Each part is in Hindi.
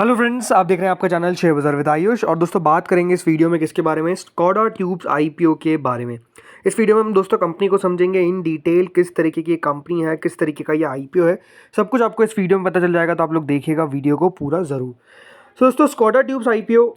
हेलो फ्रेंड्स, आप देख रहे हैं आपका चैनल शेयर बाजार विद आयुष। और दोस्तों बात करेंगे इस वीडियो में किसके बारे में, स्कोडा ट्यूब्स आईपीओ के बारे में। इस वीडियो में हम दोस्तों कंपनी को समझेंगे इन डिटेल, किस तरीके की कंपनी है, किस तरीके का ये आईपीओ है, सब कुछ आपको इस वीडियो में पता चल जाएगा। तो आप लोग देखिएगा वीडियो को पूरा ज़रूर। दोस्तों स्कोडा ट्यूब्स आईपीओ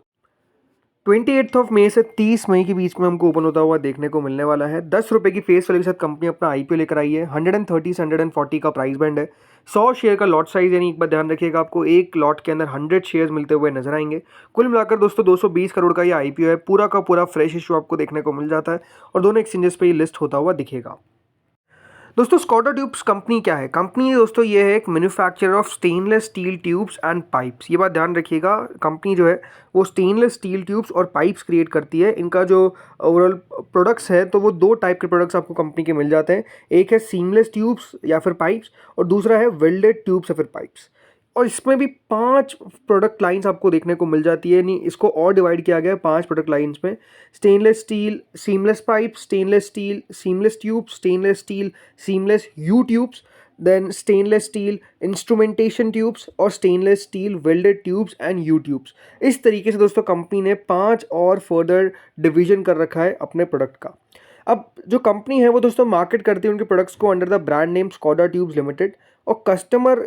28 मई से 30 मई के बीच में हमको ओपन होता हुआ देखने को मिलने वाला है। 10 रुपये की फेस वैल्यू के साथ कंपनी अपना आईपीओ लेकर आई है। 130 से 140 का प्राइस बैंड है। 100 शेयर का लॉट साइज, यानी एक बार ध्यान रखिएगा, आपको एक लॉट के अंदर 100 शेयर्स मिलते हुए नजर आएंगे। कुल मिलाकर दोस्तों 220 करोड़ का ये आईपीओ है। पूरा का पूरा फ्रेश इशू आपको देखने को मिल जाता है और दोनों एक्सचेंजेस पे ये लिस्ट होता हुआ दिखेगा। दोस्तों स्कोडा ट्यूब्स कंपनी क्या है? कंपनी दोस्तों ये है एक manufacturer of stainless steel tubes and pipes. ये बात ध्यान रखिएगा, कंपनी जो है वो स्टेनलेस स्टील ट्यूब्स और पाइप्स क्रिएट करती है। इनका जो ओवरऑल प्रोडक्ट्स है तो वो दो टाइप के प्रोडक्ट्स आपको कंपनी के मिल जाते हैं। एक है सीमलेस ट्यूब्स या फिर पाइप्स और दूसरा है वेल्डेड ट्यूब्स या फिर पाइप्स। और इसमें भी 5 प्रोडक्ट लाइंस आपको देखने को मिल जाती है, यानी इसको और डिवाइड किया गया है 5 प्रोडक्ट लाइंस में। Stainless steel seamless pipe, stainless steel seamless tubes, stainless steel seamless U tubes, then stainless steel instrumentation tubes और stainless steel welded tubes and U tubes. इस तरीके से दोस्तों कंपनी ने 5 और फर्दर डिवीजन कर रखा है अपने प्रोडक्ट का। अब जो कंपनी है वो दोस्तों मार्केट करती है उनके प्रोडक्ट्स को under the brand name Skoda tubes limited. और कस्टमर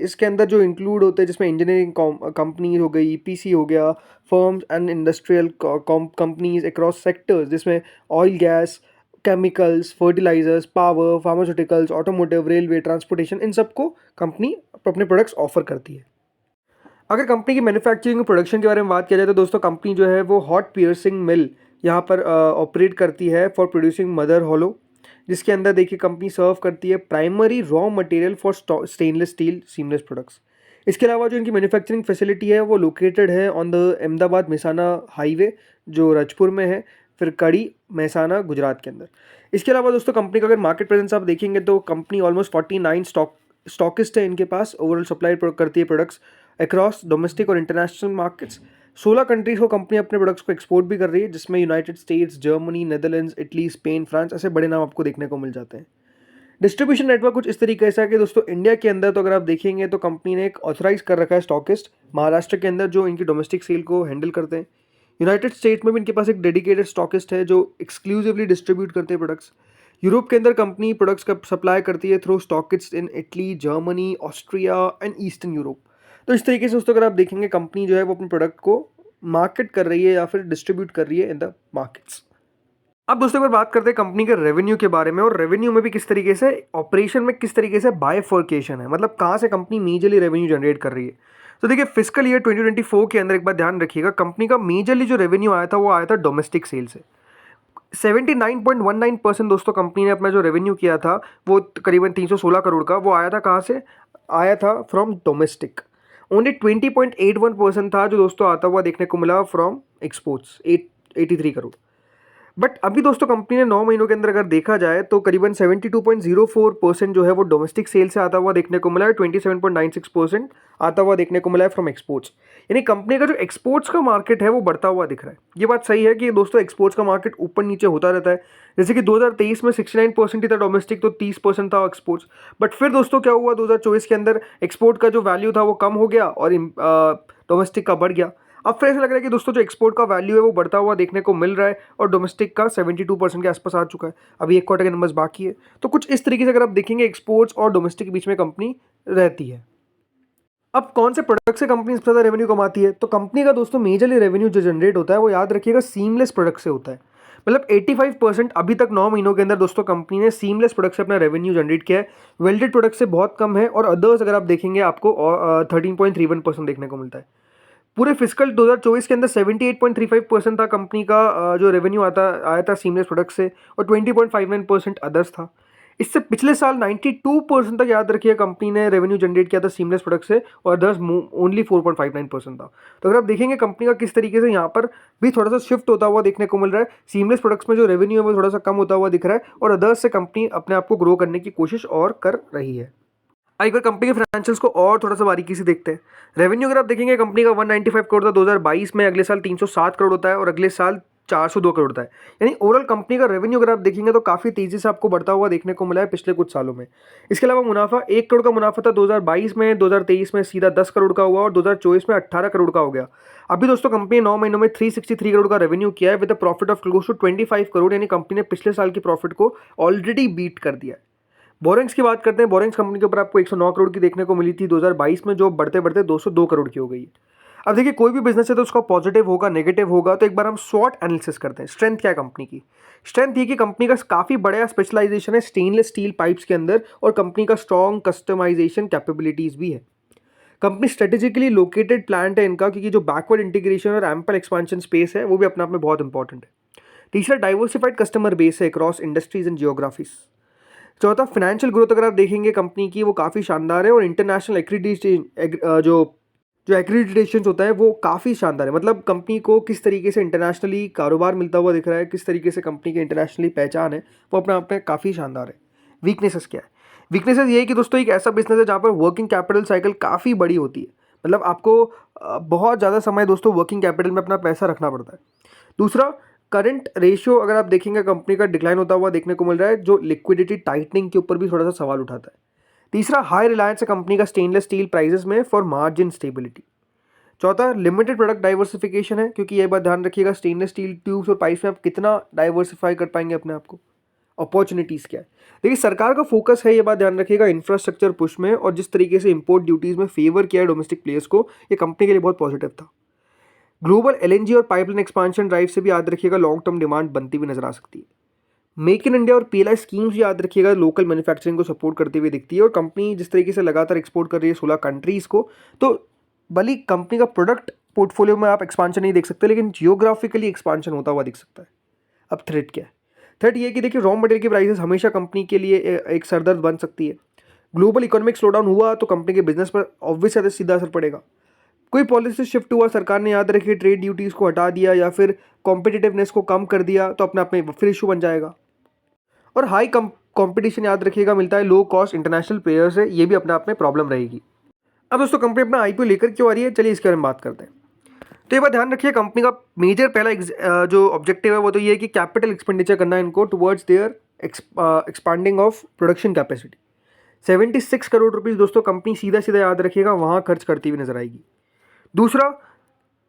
इसके अंदर जो इंक्लूड होते हैं, जिसमें इंजीनियरिंग कंपनी हो गई, ईपीसी हो गया, firms and industrial companies across sectors, जिसमें oil gas, chemicals, fertilisers, power, pharmaceuticals, automotive, railway, transportation, इन सबको कंपनी अपने प्रोडक्ट्स ऑफर करती है। अगर कंपनी की मैन्युफैक्चरिंग और प्रोडक्शन के बारे में बात किया जाए तो दोस्तों कंपनी जो है वो हॉट पियर्सिंग मिल यहाँ पर ऑपरेट करती है फॉर प्रोड्यूसिंग मदर हॉलो, जिसके अंदर देखिए कंपनी सर्व करती है primary raw material for stainless steel seamless products. इसके अलावा जो इनकी मैन्युफैक्चरिंग फैसिलिटी है वो लोकेटेड है on the Ahmedabad Mehsana highway, जो रजपुर में है, फिर कड़ी मेहसाना गुजरात के अंदर। इसके अलावा दोस्तों कंपनी का अगर मार्केट प्रेजेंस आप देखेंगे तो कंपनी ऑलमोस्ट 49 स्टॉकिस्ट है इनके पास। ओवरऑल सप्लाई करती है प्रोडक्ट्स अक्रॉस डोमेस्टिक और इंटरनेशनल मार्केट्स। 16 कंट्रीज को कंपनी अपने प्रोडक्ट्स को एक्सपोर्ट भी कर रही है, जिसमें United states, Germany, Netherlands, Italy, Spain, France, ऐसे बड़े नाम आपको देखने को मिल जाते हैं। डिस्ट्रीब्यूशन नेटवर्क कुछ इस तरीके से है कि दोस्तों इंडिया के अंदर तो अगर आप देखेंगे तो कंपनी ने एक ऑथराइज कर रखा है स्टॉकिस्ट महाराष्ट्र के अंदर, जो इनकी डोमेस्टिक सेल को हैंडल करते हैं। यूनाइटेड स्टेट्स में भी इनके पास एक डेडिकेटेड स्टॉकिस्ट है जो एक्सक्लूसिवली डिस्ट्रीब्यूट करते हैं प्रोडक्ट्स। यूरोप के अंदर कंपनी प्रोडक्ट्स का सप्लाई करती है through stockist in Italy, Germany, Austria and eastern Europe. तो इस तरीके से दोस्तों अगर आप देखेंगे कंपनी जो है वो अपने प्रोडक्ट को मार्केट कर रही है या फिर डिस्ट्रीब्यूट कर रही है इन द मार्केट्स। अब दोस्तों अगर बात करते हैं कंपनी के रेवेन्यू के बारे में, और रेवेन्यू में भी किस तरीके से ऑपरेशन में किस तरीके से बायफर्केशन है, मतलब कहाँ से कंपनी मेजरली रेवेन्यू जनरेट कर रही है। तो देखिए फिजिकल ईयर 2024 के अंदर एक बात ध्यान रखिएगा, कंपनी का मेजरली जो रेवेन्यू आया था वो आया था डोमेस्टिक सेल से। 79.19% दोस्तों कंपनी ने अपना जो रेवेन्यू किया था वो करीबन 316 करोड़ का, वो आया था कहाँ से? आया था फ्रॉम डोमेस्टिक। ओनली 20.81% था जो दोस्तों आता हुआ देखने को मिला फ्रॉम एक्सपोर्ट्स, 83 करोड़। बट अभी दोस्तों कंपनी ने 9 महीनों के अंदर अगर देखा जाए तो करीबन 72.04% जो है वो डोमेस्टिक सेल से आता हुआ देखने को मिला है, 27.96% आता हुआ देखने को मिला है फ्रॉम एक्सपोर्ट्स। यानी कंपनी का जो एक्सपोर्ट्स का मार्केट है वो बढ़ता हुआ दिख रहा है। ये बात सही है कि दोस्तों एक्सपोर्ट्स का मार्केट ऊपर नीचे होता रहता है। जैसे कि 2023 में 69% ही था डोमेस्टिक, तो 30% था एक्सपोर्ट्स। बट फिर दोस्तों क्या हुआ, 2024 के अंदर एक्सपोर्ट का जो वैल्यू था वो कम हो गया और डोमेस्टिक का बढ़ गया। अब फिर ऐसा लग रहा है कि दोस्तों जो एक्सपोर्ट का वैल्यू है वो बढ़ता हुआ देखने को मिल रहा है और डोमेस्टिक का 72% के आसपास आ चुका है। अभी एक क्वार्टर के नंबर्स बाकी है। तो कुछ इस तरीके से अगर आप देखेंगे एक्सपोर्ट्स और डोमेस्टिक के बीच में कंपनी रहती है। अब कौन से प्रोडक्ट से कंपनी सबसे ज़्यादा रेवेन्यू कमाती है? तो कंपनी का दोस्तों मेजरली रेवेन्यू जो जनरेट होता है वो याद रखिएगा सीमलेस प्रोडक्ट से होता है। मतलब 85% अभी तक 9 महीनों के अंदर दोस्तों कंपनी ने सीमलेस प्रोडक्ट से अपना रेवेन्यू जनरेट किया है। वेल्डेड प्रोडक्ट से बहुत कम है और अदर्स अगर आप देखेंगे आपको 13.31% देखने को मिलता है। पूरे फिजिकल 2024 के अंदर 78.35% था कंपनी का जो रेवेन्यू आया था सीमलेस प्रोडक्ट से, और 20.59% अदर्स था। इससे पिछले साल 92% तक याद रखिए कंपनी ने रेवेन्यू जनरेट किया था सीमलेस प्रोडक्ट से, और अदर्स ओनली 4.59% था। तो अगर आप देखेंगे कंपनी का किस तरीके से यहाँ पर भी थोड़ा सा शिफ्ट होता हुआ देखने को मिल रहा है। सीमलेस प्रोडक्ट्स में जो रेवेन्यू है वो थोड़ा सा कम होता हुआ दिख रहा है और अदर्स से कंपनी अपने आप को ग्रो करने की कोशिश और कर रही है। एक बार कंपनी के फाइनेंशियल्स को और थोड़ा सा बारीकी से देखते हैं। रेवेन्यू अगर आप देखेंगे कंपनी का 195 करोड़ था 2022 में, अगले साल 307 करोड़ होता है और अगले साल 402 करोड़ था। यानी ओवरऑल कंपनी का रेवेन्यू अगर आप देखेंगे तो काफ़ी तेज़ी से आपको बढ़ता हुआ देखने को मिला है पिछले कुछ सालों में। इसके अलावा मुनाफा 1 करोड़ का मुनाफा था 2022 में, 2023 में सीधा 10 करोड़ का हुआ और 2024 में 18 करोड़ का हो गया। अभी दोस्तों कंपनी 9 महीनों में 363 करोड़ का रेवेन्यू किया है with a profit of close to 25 crore, यानी कंपनी ने पिछले साल की प्रॉफिट को ऑलरेडी बीट कर दिया है। बोरिंग्स की बात करते हैं। बोरिंग्स कंपनी के ऊपर आपको 109 करोड़ की देखने को मिली थी 2022 में, जो बढ़ते बढ़ते 202 करोड़ की हो गई है। अब देखिए कोई भी बिजनेस है तो उसका पॉजिटिव होगा, नेगेटिव होगा, तो एक बार हम स्वॉट एनालिसिस करते हैं। स्ट्रेंथ क्या है कंपनी की? स्ट्रेंथ ये कि कंपनी का काफ़ी बड़ा स्पेशलाइजेशन है स्टेनलेस स्टील पाइप्स के अंदर और कंपनी का स्ट्रॉन्ग कस्टमाइजेशन कैपेबिलिटीज़ भी है। कंपनी स्ट्रेटेजिकली लोकेटेड प्लांट है इनका, क्योंकि जो बैकवर्ड इंटीग्रेशन और एम्पल एक्सपांशन स्पेस है वो भी अपने आप में बहुत इंपॉर्टेंट है। तीसरा, डाइवर्सिफाइड कस्टमर बेस है अक्रॉस इंडस्ट्रीज एंड जियोग्राफीज। चौथा, फाइनेंशियल ग्रोथ अगर आप देखेंगे कंपनी की वो काफ़ी शानदार है और इंटरनेशनल एक्रीडिटेशन जो एक्रीडिटेशन होता है वो काफ़ी शानदार है। मतलब कंपनी को किस तरीके से इंटरनेशनली कारोबार मिलता हुआ दिख रहा है, किस तरीके से कंपनी की इंटरनेशनली पहचान है, वो अपने आप में काफ़ी शानदार है। वीकनेसेस क्या है? वीकनेसेस ये है कि दोस्तों एक ऐसा बिजनेस है जहाँ पर वर्किंग कैपिटल साइकिल काफ़ी बड़ी होती है। मतलब आपको बहुत ज़्यादा समय दोस्तों वर्किंग कैपिटल में अपना पैसा रखना पड़ता है। दूसरा, करंट रेशियो अगर आप देखेंगे कंपनी का डिक्लाइन होता हुआ देखने को मिल रहा है, जो लिक्विडिटी टाइटनिंग के ऊपर भी थोड़ा सा सवाल उठाता है। तीसरा, हाई रिलायंस है कंपनी का स्टेनलेस स्टील प्राइसेस में फॉर मार्जिन स्टेबिलिटी। चौथा, लिमिटेड प्रोडक्ट डाइवर्सिफिकेशन है, क्योंकि ये बात ध्यान रखिएगा स्टेनलेस स्टील ट्यूब्स और पाइप्स में आप कितना डाइवर्सिफाई कर पाएंगे अपने आप को। अपॉर्चुनिटीज़ क्या है? देखिए सरकार का फोकस है, ये बात ध्यान रखिएगा, इंफ्रास्ट्रक्चर पुश में, और जिस तरीके से इंपोर्ट ड्यूटीज़ में फेवर किया है डोमेस्टिक प्लेयर्स को, ये कंपनी के लिए बहुत पॉजिटिव था। ग्लोबल एलएनजी और पाइपलाइन एक्सपांशन ड्राइव से भी याद रखिएगा लॉन्ग टर्म डिमांड बनती हुई नजर आ सकती है। मेक इन इंडिया और पीएलआई स्कीम्स याद रखिएगा लोकल मैन्युफैक्चरिंग को सपोर्ट करती हुई दिखती है, और कंपनी जिस तरीके से लगातार एक्सपोर्ट कर रही है 16 कंट्रीज़ को, तो भले कंपनी का प्रोडक्ट पोर्टफोलियो में आप एक्सपांशन नहीं देख सकते, लेकिन जियोग्राफिकली एक्सपांशन होता हुआ दिख सकता है। अब थ्रेट क्या है? थ्रेट ये कि देखिए रॉ मटेरियल की प्राइसेस हमेशा कंपनी के लिए एक सरदर्द बन सकती है। ग्लोबल इकोनॉमिक स्लोडाउन हुआ तो कंपनी के बिजनेस पर ऑब्वियस सीधा असर पड़ेगा। कोई पॉलिसी शिफ्ट हुआ, सरकार ने याद रखिए ट्रेड ड्यूटीज़ को हटा दिया या फिर कॉम्पिटिटिवनेस को कम कर दिया, तो अपने आप में फिर इशू बन जाएगा। और हाई कंपटीशन याद रखिएगा मिलता है लो कॉस्ट इंटरनेशनल प्लेयर्स है, ये भी अपने आप में प्रॉब्लम रहेगी। अब दोस्तों कंपनी अपना आईपीओ लेकर क्यों आ रही है, चलिए इसके बारे में बात करते हैं। तो ये बात ध्यान रखिए कंपनी का मेजर पहला जो ऑब्जेक्टिव है वो तो ये है कि कैपिटल एक्सपेंडिचर करना है इनको towards their expanding of production capacity. 76 crore rupees दोस्तों कंपनी सीधा सीधा याद रखिएगा वहाँ खर्च करती हुई नजर आएगी। दूसरा,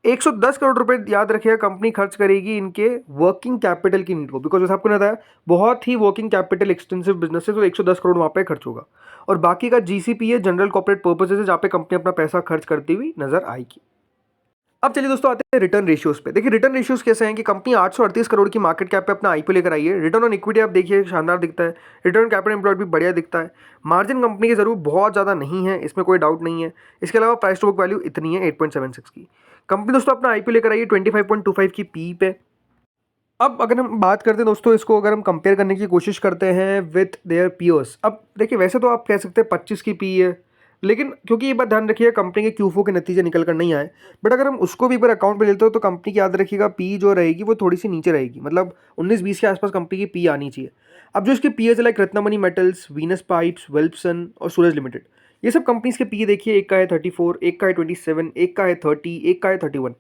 110 करोड़ रुपए याद रखिएगा कंपनी खर्च करेगी इनके वर्किंग कैपिटल की नीड को, बिकॉज जैसे आपको बताया बहुत ही वर्किंग कैपिटल एक्सटेंसिव बिजनेस है, तो 110 करोड़ वहाँ पे खर्च होगा। और बाकी का जीसीपी है, जनरल कॉर्पोरेट पर्पसेस है, जहाँ पे कंपनी अपना पैसा खर्च करती हुई नजर आएगी। अब चलिए दोस्तों आते हैं रिटर्न रेशियोज पे। देखिए रिटर्न रेशियोज कैसे हैं कि कंपनी 838 करोड़ की मार्केट कैप पे अपना आईपीओ लेकर आई है। रिटर्न ऑन इक्विटी आप देखिए शानदार दिखता है, रिटर्न कैपिटल एम्प्लॉयड भी बढ़िया दिखता है। मार्जिन कंपनी की जरूर बहुत ज़्यादा नहीं है, इसमें कोई डाउट नहीं है। इसके अलावा प्राइस टू बुक वैल्यू इतनी है 8.76 की। कंपनी दोस्तों अपना आईपीओ लेकर आई है 25.25 की पी पे। अब अगर हम बात करते हैं दोस्तों, इसको अगर हम कंपेयर करने की कोशिश करते हैं विथ देयर पीयर्स, अब देखिए वैसे तो आप कह सकते हैं 25 की पी है, लेकिन क्योंकि ये बात ध्यान रखिएगा कंपनी के Q4 के नतीजे निकल कर नहीं आए, बट अगर हम उसको भी एक बार अकाउंट में लेते हो तो कंपनी की याद रखिएगा पी जो रहेगी वो थोड़ी सी नीचे रहेगी, मतलब 19-20 के आसपास कंपनी की पी आनी चाहिए। अब जो इसके peers like Ratnamani Metals, Venus Pipes, Welspun और सूरज लिमिटेड, ये सब कंपनीज के पी देखिए, एक का है 34, एक का है 27, एक का है 30, एक का है 31।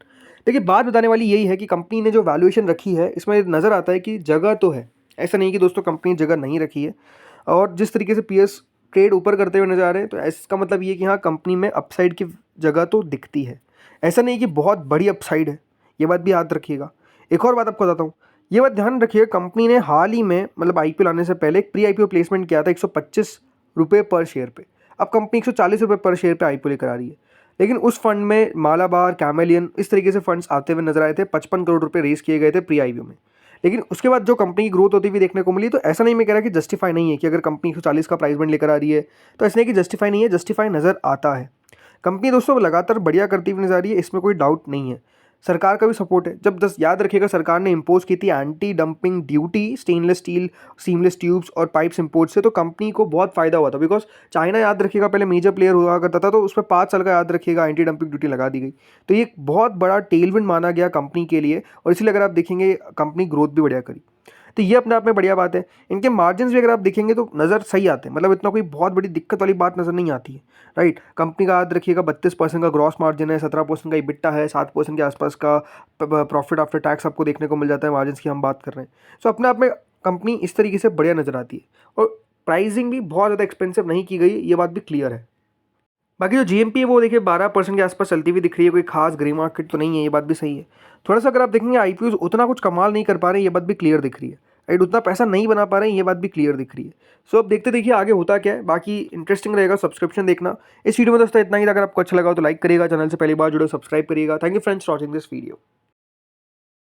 देखिए बात बताने वाली यही है कि कंपनी ने जो वैल्यूएशन रखी है इसमें नज़र आता है कि जगह तो है, ऐसा नहीं कि दोस्तों कंपनी ने जगह नहीं रखी है। और जिस तरीके से पीएस ट्रेड ऊपर करते हुए नजर आ रहे हैं, तो इसका मतलब ये कि हाँ कंपनी में अपसाइड की जगह तो दिखती है, ऐसा नहीं कि बहुत बड़ी अपसाइड है, ये बात भी याद रखिएगा। एक और बात आपको बताता हूँ, ये बात ध्यान रखिए कंपनी ने हाल ही में मतलब आईपीओ लाने से पहले एक प्री आईपीओ प्लेसमेंट किया था 125 रुपये पर शेयर पे। अब कंपनी 140 रुपये पर शेयर पे आईपीओ लेकर आ रही है, लेकिन उस फंड में मालाबार, कैमेलियन इस तरीके से फंड्स आते हुए नजर आए थे। 55 करोड़ रुपए रेस किए गए थे प्री आईपीओ में, लेकिन उसके बाद जो कंपनी की ग्रोथ होती हुई देखने को मिली, तो ऐसा नहीं मैं कह रहा कि जस्टिफाई नहीं है कि अगर कंपनी 140 का प्राइस बैंड लेकर आ रही है तो ऐसा नहीं कि जस्टिफाई नहीं है, जस्टिफाई नज़र आता है। कंपनी दोस्तों लगातार बढ़िया करती हुई नजर आ रही है, इसमें कोई डाउट नहीं है। सरकार का भी सपोर्ट है, जब याद रखिएगा सरकार ने इंपोज की थी anti dumping duty stainless steel, seamless tubes और पाइप्स इंपोर्ट से, तो कंपनी को बहुत फायदा हुआ था, बिकॉज चाइना याद रखिएगा पहले मेजर प्लेयर हुआ करता था, तो उस पर 5 साल का याद रखिएगा एंटी डंपिंग ड्यूटी लगा दी गई। तो ये एक बहुत बड़ा टेलविंड माना गया कंपनी के लिए, और इसलिए अगर आप देखेंगे कंपनी ग्रोथ भी बढ़िया करी। तो ये अपने आप में बढ़िया बात है। इनके मार्जिन्स भी अगर आप देखेंगे तो नज़र सही आते हैं, मतलब इतना कोई बहुत बड़ी दिक्कत वाली बात नज़र नहीं आती है, राइट। कंपनी का याद रखिएगा 32% का ग्रॉस मार्जिन है, 17% का इबिट्टा है, 7% के आसपास का प्रॉफिट आफ्टर टैक्स आपको देखने को मिल जाता है। मार्जिन की हम बात कर रहे हैं, सो अपने आप में कंपनी इस तरीके से बढ़िया नज़र आती है, और प्राइसिंग भी बहुत ज़्यादा एक्सपेंसिव नहीं की गई, ये बात भी क्लियर है। बाकी जो जीएमपी है वो देखिए 12% के आसपास चलती हुई दिख रही है, कोई खास ग्रे मार्केट तो नहीं है, ये बात भी सही है। थोड़ा सा अगर आप देखेंगे आईपीओ उतना कुछ कमाल नहीं कर पा रहे हैं, ये बात भी क्लियर दिख रही है, राइट। उतना पैसा नहीं बना पा रहे हैं, ये बात भी क्लियर दिख रही है। सो अब देखते देखिए आगे होता क्या है। बाकी इंटरेस्टिंग रहेगा सब्सक्रिप्शन देखना। इस वीडियो में दोस्तों इतना ही था। अगर आपको अच्छा लगा हो तो लाइक करिएगा, चैनल से पहली बार जुड़े सब्सक्राइब करिएगा। Thank you friends for watching this video.